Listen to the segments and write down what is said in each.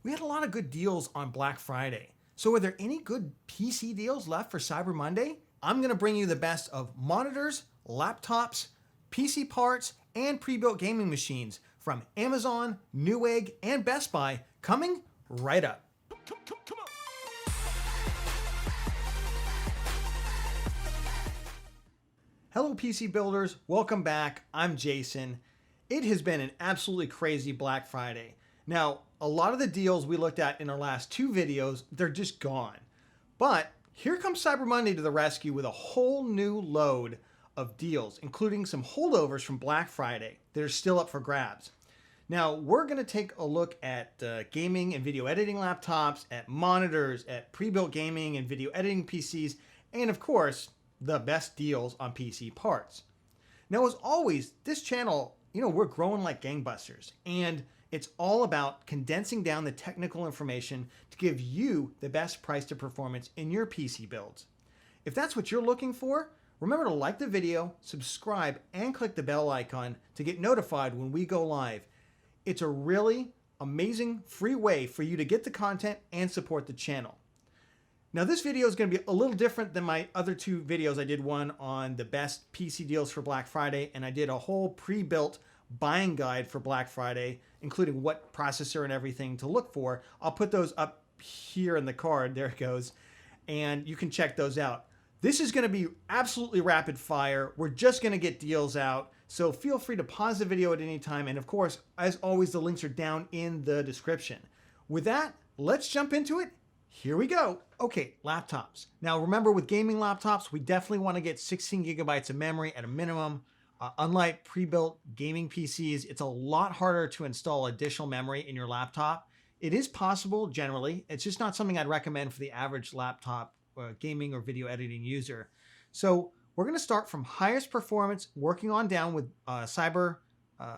We had a lot of good deals on Black Friday. So are there any good PC deals left for Cyber Monday? I'm gonna bring you the best of monitors, laptops, PC parts, and pre-built gaming machines from Amazon, Newegg, and Best Buy coming right up. Come on. Hello PC builders, welcome back. I'm Jason. It has been an absolutely crazy Black Friday. Now, a lot of the deals we looked at in our last two videos, they're just gone. But here comes Cyber Monday to the rescue with a whole new load of deals, including some holdovers from Black Friday that are still up for grabs. Now, we're going to take a look at gaming and video editing laptops, at monitors, at pre-built gaming and video editing PCs, and of course, the best deals on PC parts. Now, as always, this channel, we're growing like gangbusters, and it's all about condensing down the technical information to give you the best price to performance in your PC builds. If that's what you're looking for, remember to like the video, subscribe, and click the bell icon to get notified when we go live. It's a really amazing free way for you to get the content and support the channel. Now, this video is going to be a little different than my other two videos. I did one on the best PC deals for Black Friday, and I did a whole pre-built buying guide for Black Friday, including what processor and everything to look for. I'll put those up here in the card. There it goes. And you can check those out. This is going to be absolutely rapid fire. We're just going to get deals out. So feel free to pause the video at any time. And of course, as always, the links are down in the description. With that, let's jump into it. Here we go. Okay, laptops. Now remember, with gaming laptops, we definitely want to get 16 gigabytes of memory at a minimum. Unlike pre-built gaming PCs, it's a lot harder to install additional memory in your laptop. It is possible generally. It's just not something I'd recommend for the average laptop gaming or video editing user. So we're going to start from highest performance, working on down with Cyber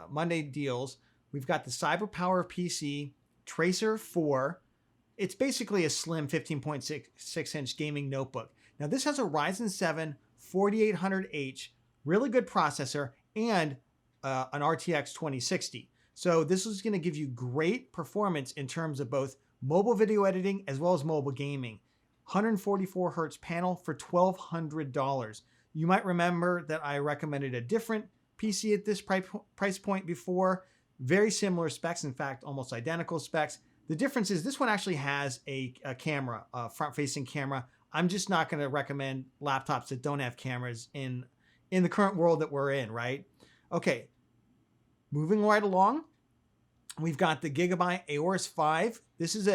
Monday deals. We've got the CyberPowerPC Tracer 4. It's basically a slim 15.6-inch gaming notebook. Now this has a Ryzen 7 4800H, really good processor, and an RTX 2060. So this is going to give you great performance in terms of both mobile video editing as well as mobile gaming. 144 hertz panel for $1,200. You might remember that I recommended a different PC at this price point before. Very similar specs, in fact, almost identical specs. The difference is this one actually has a camera, a front-facing camera. I'm just not going to recommend laptops that don't have cameras in the current world that we're in, right? Okay, moving right along, we've got the Gigabyte Aorus 5. This is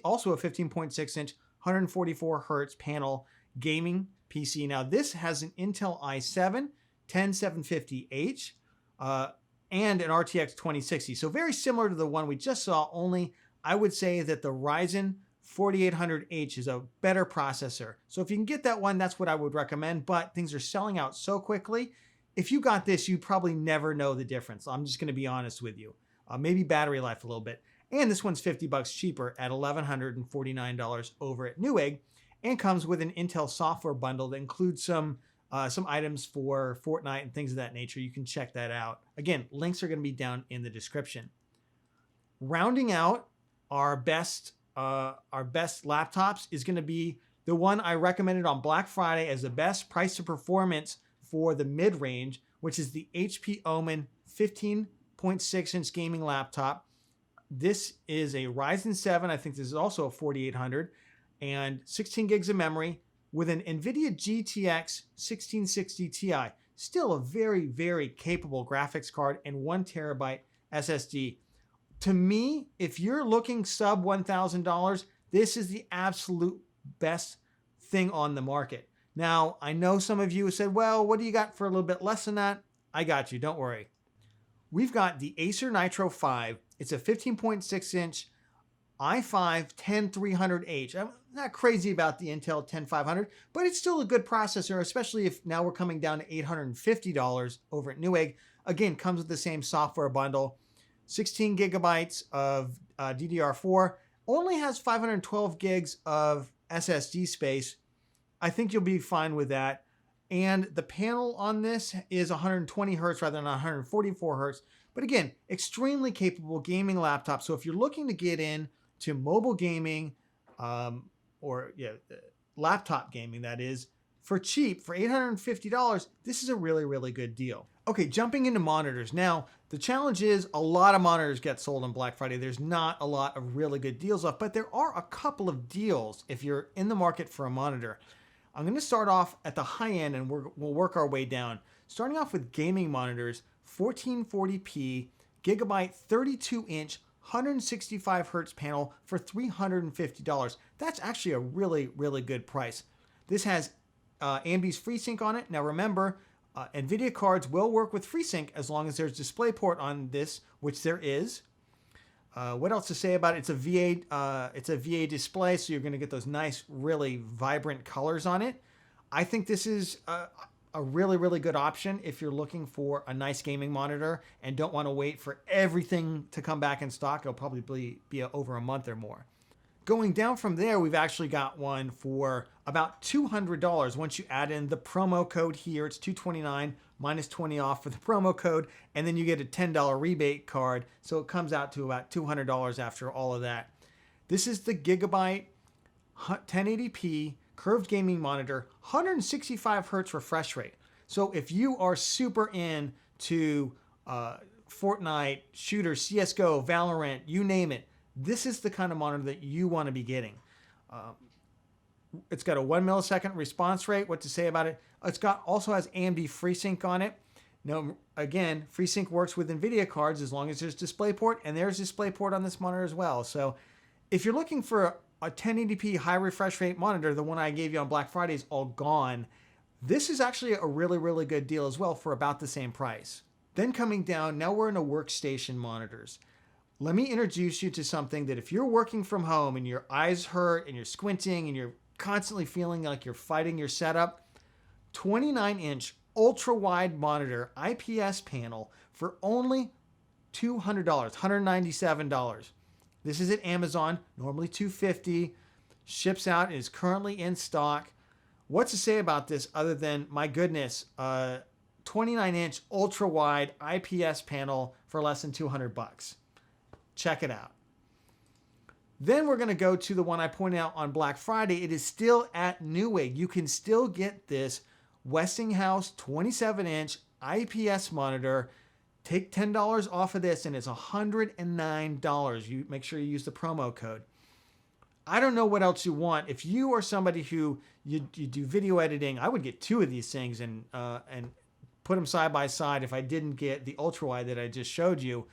also a 15.6-inch, 144 hertz panel gaming PC. Now this has an Intel i7 10750H and an RTX 2060. So very similar to the one we just saw, only I would say that the Ryzen 4800H is a better processor. So if you can get that one, that's what I would recommend, but things are selling out so quickly. If you got this, you probably never know the difference. I'm just going to be honest with you. Maybe battery life a little bit. And this one's $50 cheaper at $1,149 over at Newegg, and comes with an Intel software bundle that includes some items for Fortnite and things of that nature. You can check that out. Again, links are going to be down in the description. Rounding out our best laptops is going to be the one I recommended on Black Friday as the best price to performance for the mid-range, which is the HP Omen 15.6-inch gaming laptop. This is a Ryzen 7. I think this is also a 4800 and 16 gigs of memory with an NVIDIA GTX 1660 Ti. Still a very, very capable graphics card and 1 terabyte SSD. To me, if you're looking sub $1,000, this is the absolute best thing on the market. Now, I know some of you said, well, what do you got for a little bit less than that? I got you, don't worry. We've got the Acer Nitro 5. It's a 15.6-inch i5 10300H. I'm not crazy about the Intel 10500, but it's still a good processor, especially if now we're coming down to $850 over at Newegg. Again, comes with the same software bundle. 16 gigabytes of DDR4, only has 512 gigs of SSD space. I think you'll be fine with that. And the panel on this is 120 hertz rather than 144 hertz. But again, extremely capable gaming laptop. So if you're looking to get in to mobile gaming, or laptop gaming, that is, for cheap, for $850, this is a really, really good deal. Okay, jumping into monitors. Now, the challenge is a lot of monitors get sold on Black Friday. There's not a lot of really good deals left, but there are a couple of deals if you're in the market for a monitor. I'm going to start off at the high end and we'll work our way down. Starting off with gaming monitors, 1440p, Gigabyte 32-inch, 165 hertz panel for $350. That's actually a really, really good price. This has AMD's FreeSync on it. Now remember, NVIDIA cards will work with FreeSync as long as there's DisplayPort on this, which there is. What else to say about it? It's a VA display, so you're going to get those nice, really vibrant colors on it. I think this is a really, really good option if you're looking for a nice gaming monitor and don't want to wait for everything to come back in stock. It'll probably be over a month or more. Going down from there, we've actually got one for about $200. Once you add in the promo code here, it's $229 minus 20 off for the promo code, and then you get a $10 rebate card, so it comes out to about $200 after all of that. This is the Gigabyte 1080p curved gaming monitor, 165 hertz refresh rate. So if you are super into Fortnite, shooters, CSGO, Valorant, you name it, this is the kind of monitor that you want to be getting. It's got a 1 millisecond response rate. What to say about it? Also has AMD FreeSync on it. Now, again, FreeSync works with NVIDIA cards as long as there's DisplayPort, and there's DisplayPort on this monitor as well. So if you're looking for a 1080p high refresh rate monitor, the one I gave you on Black Friday is all gone. This is actually a really, really good deal as well for about the same price. Then coming down, now we're into workstation monitors. Let me introduce you to something that if you're working from home and your eyes hurt and you're squinting and you're constantly feeling like you're fighting your setup, 29-inch ultra-wide monitor IPS panel for only $200, $197. This is at Amazon, normally $250, ships out, and is currently in stock. What to say about this other than, my goodness, 29-inch ultra-wide IPS panel for less than $200. Check it out. Then we're going to go to the one I pointed out on Black Friday. It is still at Newegg. You can still get this Westinghouse 27-inch IPS monitor. Take $10 off of this and it's $109. You make sure you use the promo code. I don't know what else you want. If you are somebody who you do video editing, I would get two of these things and put them side by side if I didn't get the ultra wide that I just showed you.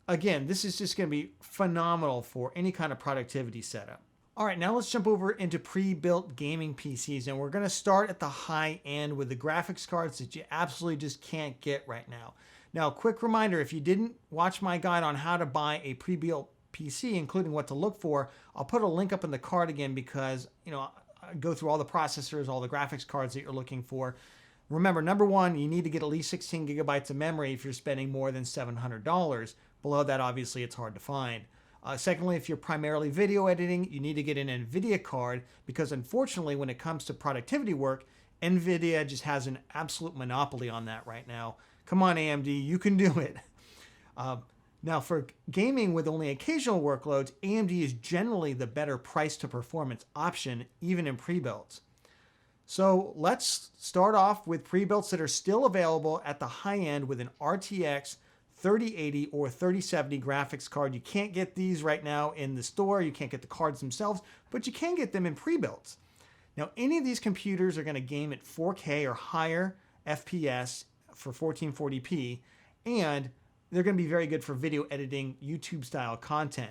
Again, this is just going to be phenomenal for any kind of productivity setup. All right, now let's jump over into pre-built gaming PCs, and we're going to start at the high end with the graphics cards that you absolutely just can't get right now. Now, quick reminder, if you didn't watch my guide on how to buy a pre-built PC, including what to look for, I'll put a link up in the card again because, I go through all the processors, all the graphics cards that you're looking for. Remember, number one, you need to get at least 16 gigabytes of memory if you're spending more than $700. Below that, obviously, it's hard to find. Secondly, if you're primarily video editing, you need to get an NVIDIA card because, unfortunately, when it comes to productivity work, NVIDIA just has an absolute monopoly on that right now. Come on, AMD, you can do it. Now, for gaming with only occasional workloads, AMD is generally the better price to performance option, even in pre-builds. So let's start off with pre-builds that are still available at the high end with an RTX 3080 or 3070 graphics card. You can't get these right now in the store. You can't get the cards themselves, but you can get them in pre-builds. Now, any of these computers are going to game at 4K or higher FPS for 1440p, and they're going to be very good for video editing, YouTube style content.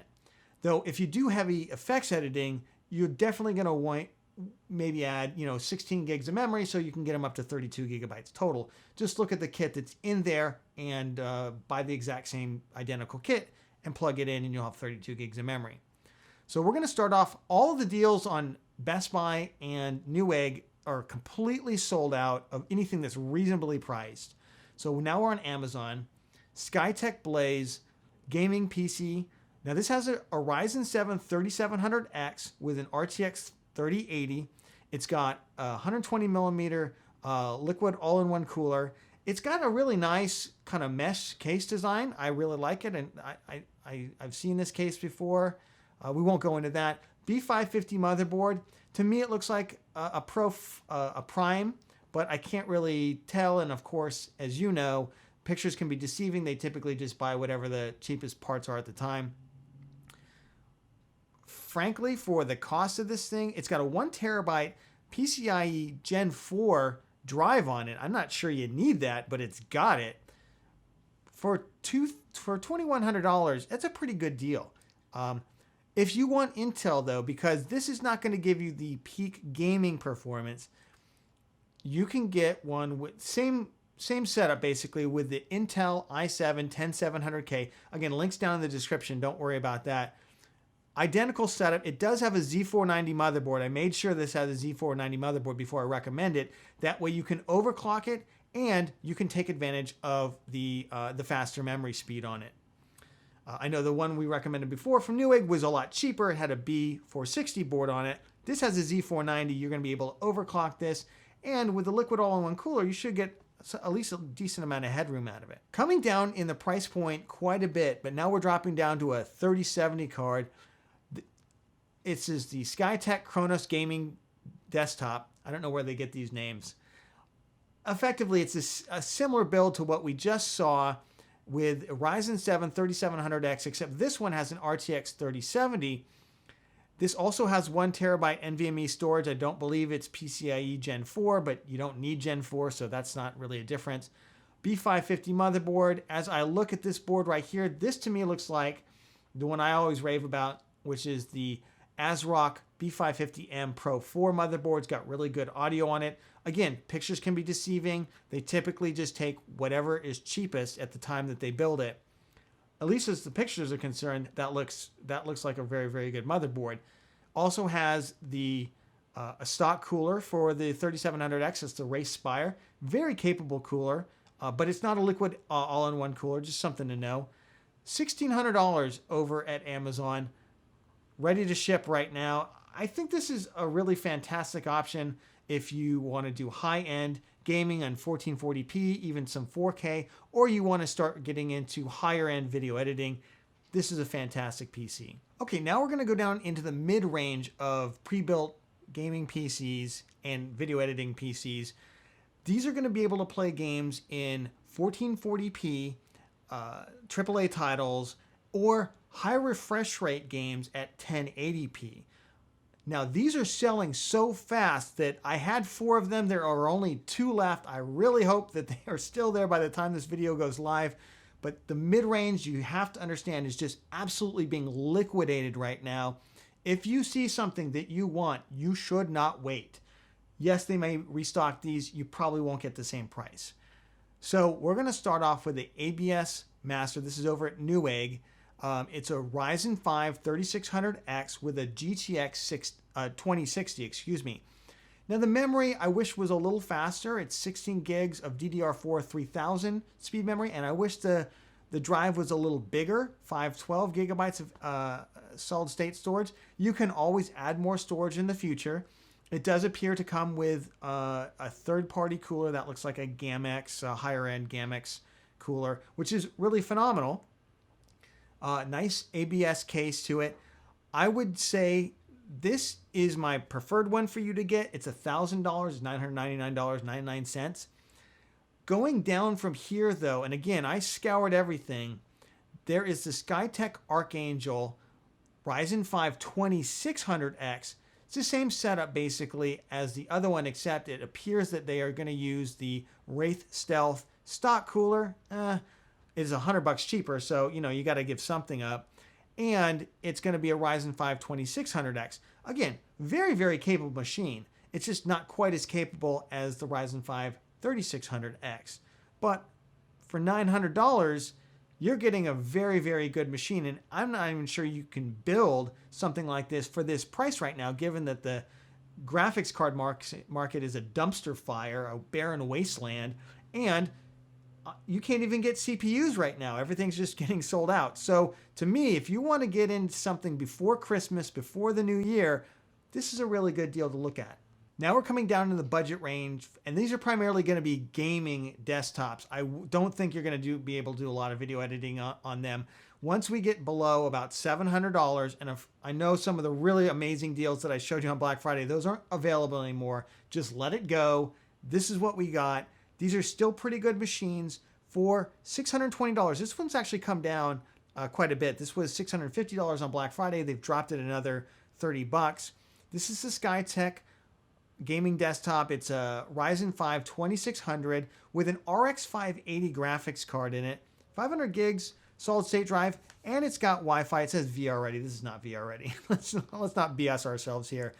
Though if you do heavy effects editing, you're definitely going to want maybe add 16 gigs of memory so you can get them up to 32 gigabytes total. Just look at the kit that's in there and buy the exact same identical kit and plug it in and you'll have 32 gigs of memory. So we're going to start off. All of the deals on Best Buy and Newegg are completely sold out of anything that's reasonably priced. So now we're on Amazon. Skytech Blaze gaming PC. Now this has a Ryzen 7 3700X with an RTX 3080. It's got a 120 millimeter liquid all-in-one cooler. It's got a really nice kind of mesh case design. I really like it, and I've seen this case before. We won't go into that. B550 motherboard. To me, it looks like a Prime, but I can't really tell. And of course, as you know, pictures can be deceiving. They typically just buy whatever the cheapest parts are at the time. Frankly, for the cost of this thing, it's got a 1 terabyte PCIe Gen 4 drive on it. I'm not sure you need that, but it's got it. For $2,100, that's a pretty good deal. If you want Intel, though, because this is not going to give you the peak gaming performance, you can get one with same setup, basically, with the Intel i7 10700K. Again, links down in the description. Don't worry about that. Identical setup. It does have a Z490 motherboard. I made sure this has a Z490 motherboard before I recommend it. That way you can overclock it and you can take advantage of the faster memory speed on it. I know the one we recommended before from Newegg was a lot cheaper. It had a B460 board on it. This has a Z490. You're going to be able to overclock this. And with the liquid all-in-one cooler, you should get at least a decent amount of headroom out of it. Coming down in the price point quite a bit, but now we're dropping down to a 3070 card. It's the Skytech Kronos Gaming Desktop. I don't know where they get these names. Effectively, it's a similar build to what we just saw with Ryzen 7 3700X, except this one has an RTX 3070. This also has 1 terabyte NVMe storage. I don't believe it's PCIe Gen 4, but you don't need Gen 4, so that's not really a difference. B550 motherboard. As I look at this board right here, this to me looks like the one I always rave about, which is the ASRock B550M Pro 4 motherboard. It's got really good audio on it. Again, pictures can be deceiving. They typically just take whatever is cheapest at the time that they build it. At least as the pictures are concerned, that looks like a very, very good motherboard. Also has the a stock cooler for the 3700X. It's the Race Spire. Very capable cooler, but it's not a liquid all-in-one cooler. Just something to know. $1,600 over at Amazon. Ready to ship right now. I think this is a really fantastic option if you want to do high-end gaming on 1440p, even some 4K, or you want to start getting into higher-end video editing. This is a fantastic PC. Okay, now we're going to go down into the mid-range of pre-built gaming PCs and video editing PCs. These are going to be able to play games in 1440p, AAA titles, or high refresh rate games at 1080p. Now, these are selling so fast that I had 4 of them. There are only 2 left. I really hope that they are still there by the time this video goes live. But the mid-range, you have to understand, is just absolutely being liquidated right now. If you see something that you want, you should not wait. Yes, they may restock these. You probably won't get the same price. So we're going to start off with the ABS Master. This is over at Newegg. It's a Ryzen 5 3600X with a GTX 2060, excuse me. Now the memory I wish was a little faster. It's 16 gigs of DDR4 3000 speed memory, and I wish the drive was a little bigger, 512 gigabytes of solid state storage. You can always add more storage in the future. It does appear to come with a third-party cooler that looks like a GAMX, a higher-end GAMX cooler, which is really phenomenal. Nice ABS case to it. I would say this is my preferred one for you to get. It's $1,000, it's $999.99. Going down from here, though, and again, I scoured everything. There is the Skytech Archangel Ryzen 5 2600X. It's the same setup, basically, as the other one, except it appears that they are going to use the Wraith Stealth stock cooler. Is $100 cheaper, so you got to give something up. And it's going to be a Ryzen 5 2600X. Again, very, very capable machine. It's just not quite as capable as the Ryzen 5 3600X. But for $900, you're getting a very, very good machine. And I'm not even sure you can build something like this for this price right now, given that the graphics card market is a dumpster fire, a barren wasteland, and you can't even get CPUs right now. Everything's just getting sold out. So to me, if you want to get into something before Christmas, before the new year, this is a really good deal to look at. Now we're coming down in the budget range, and these are primarily going to be gaming desktops. I don't think you're going to be able to do a lot of video editing on them. Once we get below about $700, and if I know some of the really amazing deals that I showed you on Black Friday, those aren't available anymore. Just let it go. This is what we got. These are still pretty good machines for $620. This one's actually come down quite a bit. This was $650 on Black Friday. They've dropped it another $30. This is the Skytech gaming desktop. It's a Ryzen 5 2600 with an RX 580 graphics card in it, 500 gigs solid state drive, and it's got Wi-Fi. It says VR ready. This is not VR ready. let's not BS ourselves here.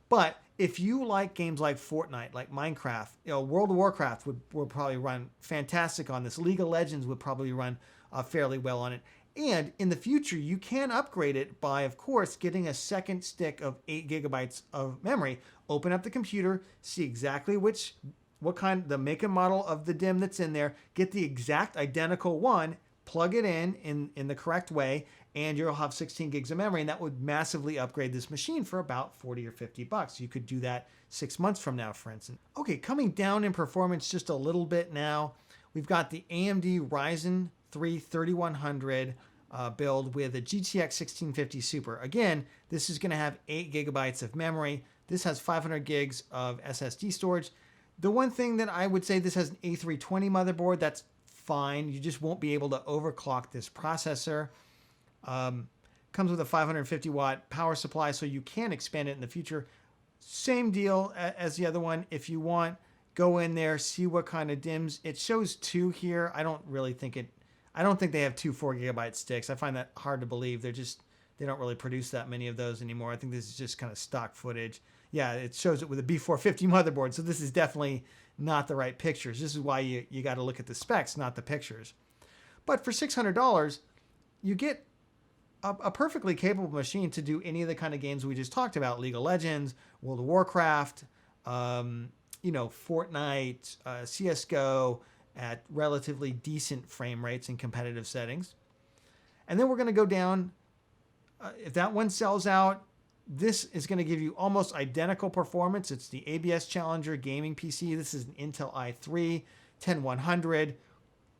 But if you like games like Fortnite, like Minecraft, World of Warcraft would probably run fantastic on this. League of Legends would probably run fairly well on it. And in the future, you can upgrade it by, of course, getting a second stick of 8 gigabytes of memory. Open up the computer, see exactly the make and model of the DIMM that's in there, get the exact identical one, plug it in the correct way, and you'll have 16 gigs of memory, and that would massively upgrade this machine for about 40 or 50 bucks. You could do that 6 months from now, for instance. Okay, coming down in performance just a little bit now, we've got the AMD Ryzen 3 3100 build with a GTX 1650 Super. Again, this is going to have 8 gigabytes of memory. This has 500 gigs of SSD storage. The one thing that I would say, this has an A320 motherboard. That's fine. You just won't be able to overclock this processor. Comes with a 550 watt power supply, so you can expand it in the future. Same deal as the other one. If you want, go in there, see what kind of DIMMs. It shows 2 here. I don't think they have 2 4 gigabyte sticks. I find that hard to believe. They don't really produce that many of those anymore. I think this is just kind of stock footage. Yeah, it shows it with a B450 motherboard. So this is definitely not the right pictures. This is why you got to look at the specs, not the pictures. But for $600, you get a perfectly capable machine to do any of the kind of games we just talked about: League of Legends, World of Warcraft, Fortnite, CSGO at relatively decent frame rates in competitive settings. And then we're going to go down. If that one sells out, this is going to give you almost identical performance. It's the ABS Challenger Gaming PC. This is an Intel i3 10100.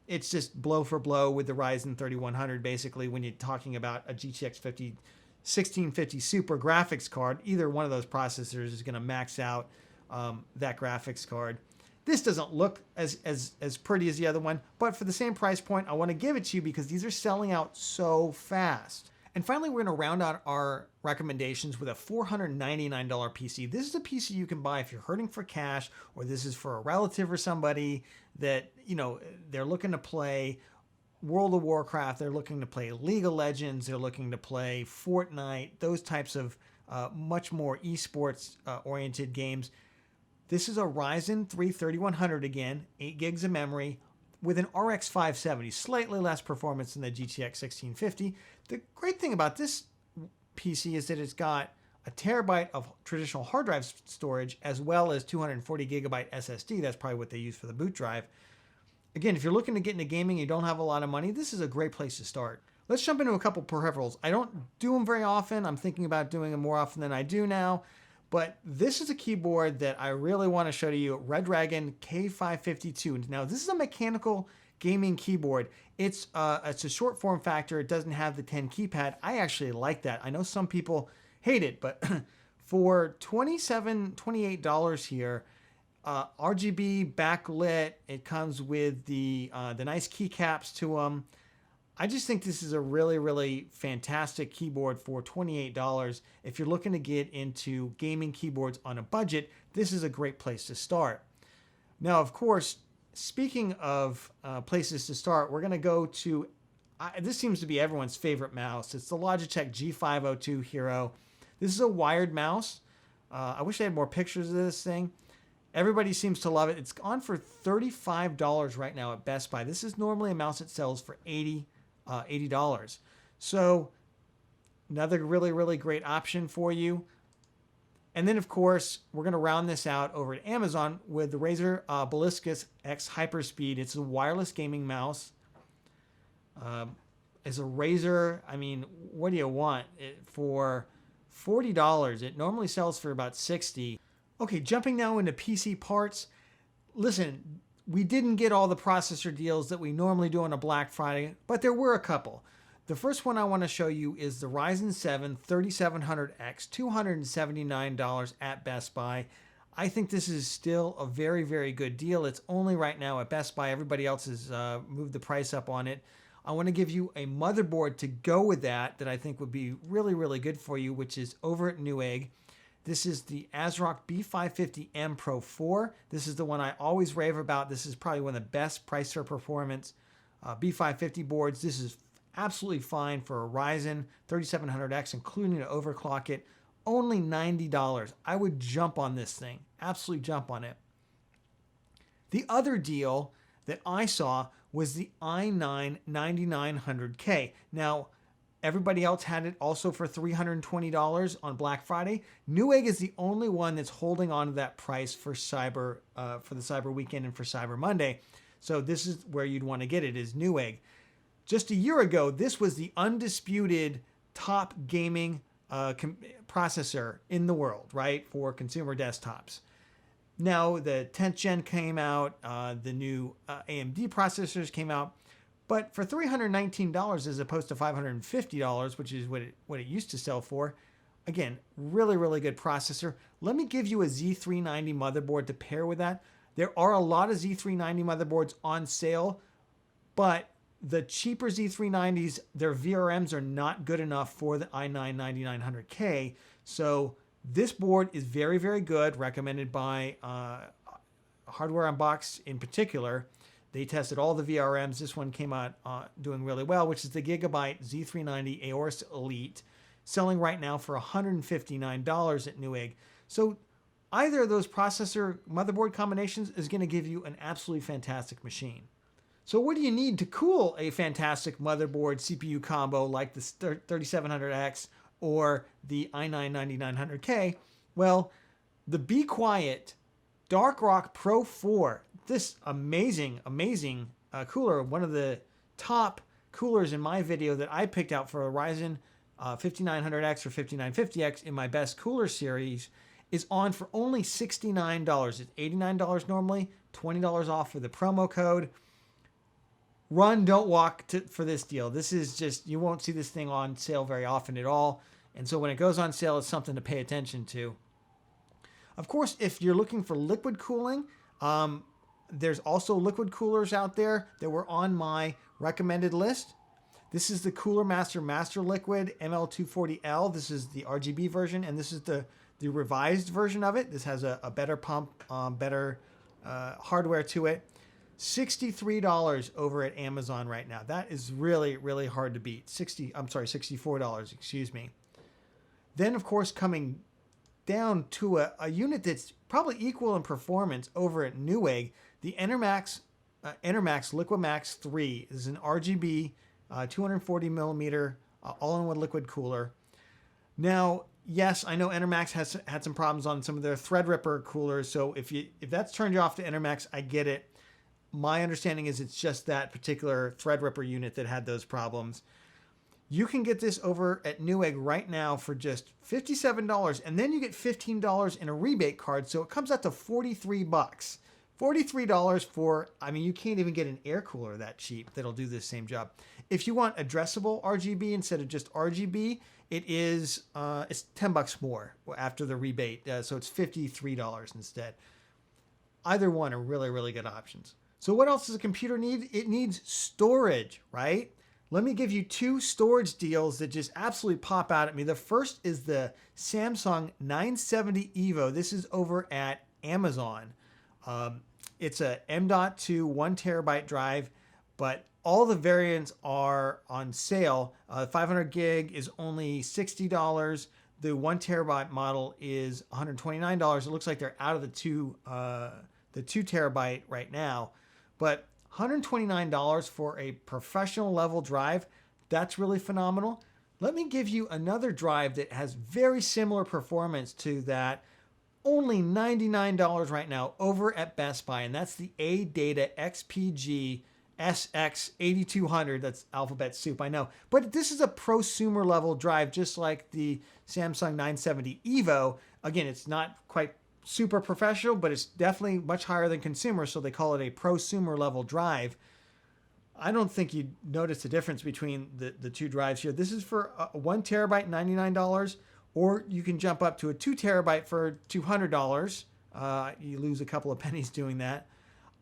It's just blow for blow with the Ryzen 3100, basically, when you're talking about a GTX 1650 Super graphics card. Either one of those processors is going to max out that graphics card. This doesn't look as pretty as the other one, but for the same price point, I want to give it to you because these are selling out so fast. And finally, we're going to round out our recommendations with a $499 PC. This is a PC you can buy if you're hurting for cash, or this is for a relative or somebody that, they're looking to play World of Warcraft, they're looking to play League of Legends, they're looking to play Fortnite, those types of much more esports oriented games. This is a Ryzen 3 3100 again, 8 gigs of memory, with an RX 570, slightly less performance than the GTX 1650. The great thing about this PC is that it's got a terabyte of traditional hard drive storage, as well as 240 gigabyte SSD. That's probably what they use for the boot drive. Again, if you're looking to get into gaming, you don't have a lot of money, this is a great place to start. Let's jump into a couple peripherals. I don't do them very often. I'm thinking about doing them more often than I do now. But this is a keyboard that I really want to show to you, Redragon K552. Now, this is a mechanical gaming keyboard. It's a short form factor. It doesn't have the 10 keypad. I actually like that. I know some people hate it, but for $28 here, RGB backlit, it comes with the nice keycaps to them. I just think this is a really, really fantastic keyboard for $28. If you're looking to get into gaming keyboards on a budget, this is a great place to start. Now, of course, speaking of places to start, we're going to go to, this seems to be everyone's favorite mouse. It's the Logitech G502 Hero. This is a wired mouse. I wish I had more pictures of this thing. Everybody seems to love it. It's on for $35 right now at Best Buy. This is normally a mouse that sells for $80. So another really, really great option for you. And then, of course, we're going to round this out over at Amazon with the Razer Belliscus X Hyperspeed. It's a wireless gaming mouse. It's a Razer. I mean, what do you want? For $40, it normally sells for about $60. Okay, jumping now into PC parts. Listen, we didn't get all the processor deals that we normally do on a Black Friday, but there were a couple. The first one I want to show you is the Ryzen 7 3700X, $279 at Best Buy. I think this is still a very, very good deal. It's only right now at Best Buy. Everybody else has moved the price up on it. I want to give you a motherboard to go with that I think would be really, really good for you, which is over at Newegg. This is the ASRock B550M Pro 4. This is the one I always rave about. This is probably one of the best price per performance B550 boards. This is absolutely fine for a Ryzen 3700X, including to overclock it. Only $90. I would jump on this thing. Absolutely jump on it. The other deal that I saw was the i9 9900K. Now, everybody else had it also for $320 on Black Friday. Newegg is the only one that's holding on to that price for the Cyber Weekend and for Cyber Monday. So this is where you'd want to get it, is Newegg. Just a year ago, this was the undisputed top gaming processor in the world, right, for consumer desktops. Now the 10th gen came out, the new AMD processors came out, but for $319 as opposed to $550, which is what it used to sell for, again, really, really good processor. Let me give you a Z390 motherboard to pair with that. There are a lot of Z390 motherboards on sale, but the cheaper Z390s, their VRMs are not good enough for the i9 9900K. So this board is very, very good, recommended by Hardware Unboxed in particular. They tested all the VRMs. This one came out doing really well, which is the Gigabyte Z390 Aorus Elite, selling right now for $159 at Newegg. So either of those processor motherboard combinations is going to give you an absolutely fantastic machine. So what do you need to cool a fantastic motherboard CPU combo like the 3700X or the i9 9900K? Well, the Be Quiet Dark Rock Pro 4, this amazing cooler, one of the top coolers in my video that I picked out for a Ryzen 5900X or 5950X in my best cooler series, is on for only $69. It's $89 normally, $20 off for the promo code. Run, don't walk for this deal. This is just, you won't see this thing on sale very often at all. And so when it goes on sale, it's something to pay attention to. Of course, if you're looking for liquid cooling, there's also liquid coolers out there that were on my recommended list. This is the Cooler Master Master Liquid ML240L. This is the RGB version, and this is the revised version of it. This has a better pump, better hardware to it. $63 over at Amazon right now. That is really, really hard to beat. $64, excuse me. Then, of course, coming down to a unit that's probably equal in performance over at Newegg, the Enermax LiquidMax 3 is an RGB 240 millimeter all-in-one liquid cooler. Now, yes, I know Enermax has had some problems on some of their Threadripper coolers, so if that's turned you off to Enermax, I get it. My understanding is it's just that particular Threadripper unit that had those problems. You can get this over at Newegg right now for just $57, and then you get $15 in a rebate card, so it comes out to $43. $43 for, I mean, you can't even get an air cooler that cheap that'll do this same job. If you want addressable RGB instead of just RGB, it's $10 more after the rebate, so it's $53 instead. Either one are really, really good options. So what else does a computer need? It needs storage, right? Let me give you two storage deals that just absolutely pop out at me. The first is the Samsung 970 EVO. This is over at Amazon. It's a M.2 1 terabyte drive, but all the variants are on sale. 500 gig is only $60. The 1 terabyte model is $129. It looks like they're out of the 2 terabyte right now, but $129 for a professional level drive, that's really phenomenal. Let me give you another drive that has very similar performance to that, only $99 right now over at Best Buy, and that's the ADATA XPG SX8200. That's alphabet soup, I know, but this is a prosumer level drive, just like the Samsung 970 EVO. Again, it's not quite super professional, but it's definitely much higher than consumer, so they call it a prosumer level drive. I don't think you'd notice the difference between the two drives here. This is for 1 terabyte, $99, or you can jump up to a 2 terabyte for $200. You lose a couple of pennies doing that.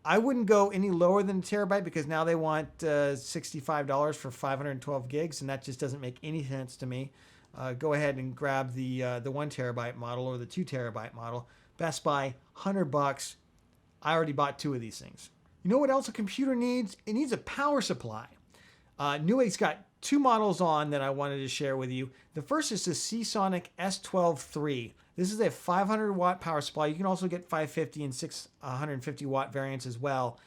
I wouldn't go any lower than a terabyte because now they want $65 for 512 gigs, and that just doesn't make any sense to me. Go ahead and grab the 1 terabyte model or the 2 terabyte model. Best Buy, $100. I already bought 2 of these things. You know what else a computer needs? It needs a power supply. Newegg's got 2 models on that I wanted to share with you. The first is the Seasonic S12-3. This is a 500 watt power supply. You can also get 550 and 650 watt variants as well.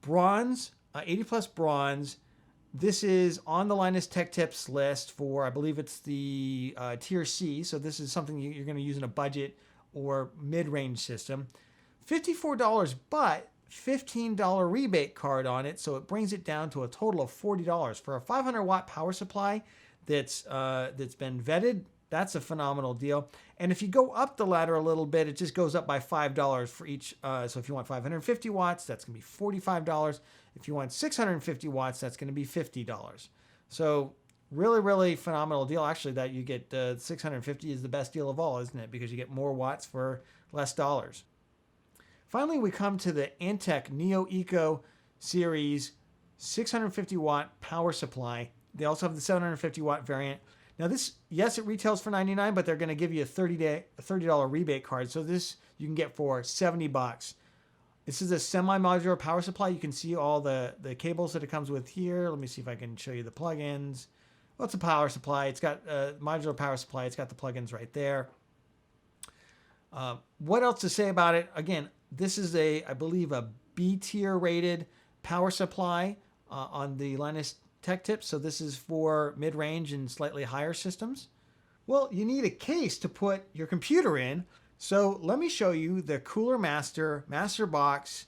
Bronze, 80 plus bronze. This is on the Linus Tech Tips list for, I believe it's the tier C. So this is something you're going to use in a budget or mid-range system. $54, but $15 rebate card on it. So it brings it down to a total of $40 for a 500 watt power supply that's been vetted. That's a phenomenal deal. And if you go up the ladder a little bit, it just goes up by $5 for each. So if you want 550 watts, that's going to be $45. If you want 650 watts, that's going to be $50. So really, really phenomenal deal. Actually, that you get 650 is the best deal of all, isn't it? Because you get more watts for less dollars. Finally, we come to the Antec Neo Eco Series 650 watt power supply. They also have the 750 watt variant. Now this, yes, it retails for $99, but they're going to give you a $30 rebate card. So this you can get for $70. This is a semi-modular power supply. You can see all the cables that it comes with here. Let me see if I can show you the plugins. Well, it's a power supply. It's got a modular power supply. It's got the plugins right there. What else to say about it? Again, this is I believe a B tier rated power supply on the Linus Tech Tips. So this is for mid-range and slightly higher systems. Well, you need a case to put your computer in. So let me show you the Cooler Master Box.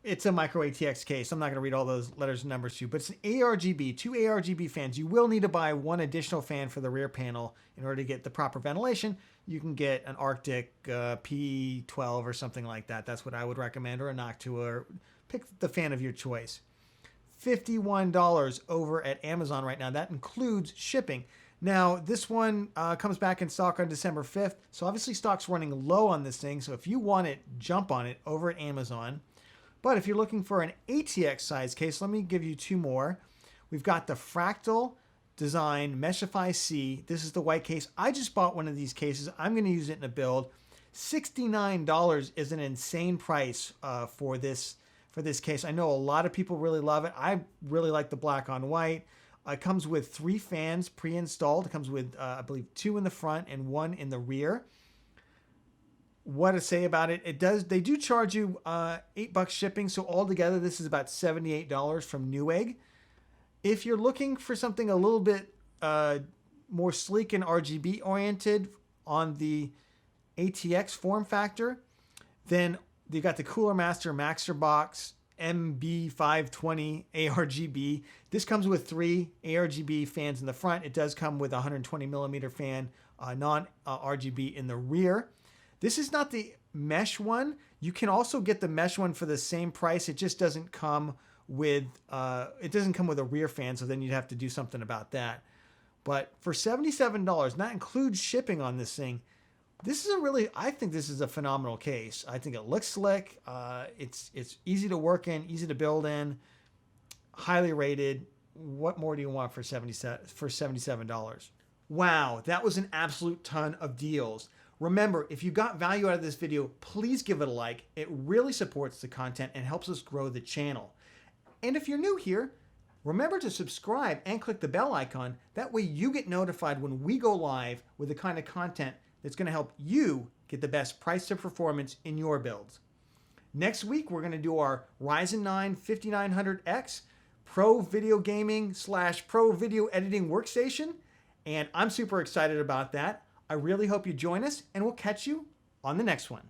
It's a micro ATX case. I'm not going to read all those letters and numbers to you, but it's an ARGB, 2 ARGB fans. You will need to buy 1 additional fan for the rear panel in order to get the proper ventilation. You can get an Arctic P12 or something like that. That's what I would recommend, or a Noctua, or pick the fan of your choice. $51 over at Amazon right now. That includes shipping. Now, this one comes back in stock on December 5th. So obviously stock's running low on this thing. So if you want it, jump on it over at Amazon. But if you're looking for an ATX size case, let me give you 2 more. We've got the Fractal Design Meshify C. This is the white case. I just bought one of these cases. I'm going to use it in a build. $69 is an insane price for this case. I know a lot of people really love it. I really like the black on white. It comes with 3 fans pre-installed. It comes with, I believe, 2 in the front and 1 in the rear. What to say about it? They do charge you $8 shipping. So altogether, this is about $78 from Newegg. If you're looking for something a little bit more sleek and RGB oriented on the ATX form factor, then you got the Cooler Master Maxer Box MB520 ARGB. This comes with 3 ARGB fans in the front. It does come with a 120 millimeter fan, non-RGB in the rear. This is not the mesh one. You can also get the mesh one for the same price. It just doesn't come with a rear fan, so then you'd have to do something about that. But for $77, and that includes shipping on this thing, I think this is a phenomenal case. I think it looks slick. It's easy to work in, easy to build in, highly rated. What more do you want for $77? Wow, that was an absolute ton of deals. Remember, if you got value out of this video, please give it a like. It really supports the content and helps us grow the channel. And if you're new here, remember to subscribe and click the bell icon. That way you get notified when we go live with the kind of content that's going to help you get the best price to performance in your builds. Next week, we're going to do our Ryzen 9 5900X Pro Video Gaming / Pro Video Editing Workstation. And I'm super excited about that. I really hope you join us, and we'll catch you on the next one.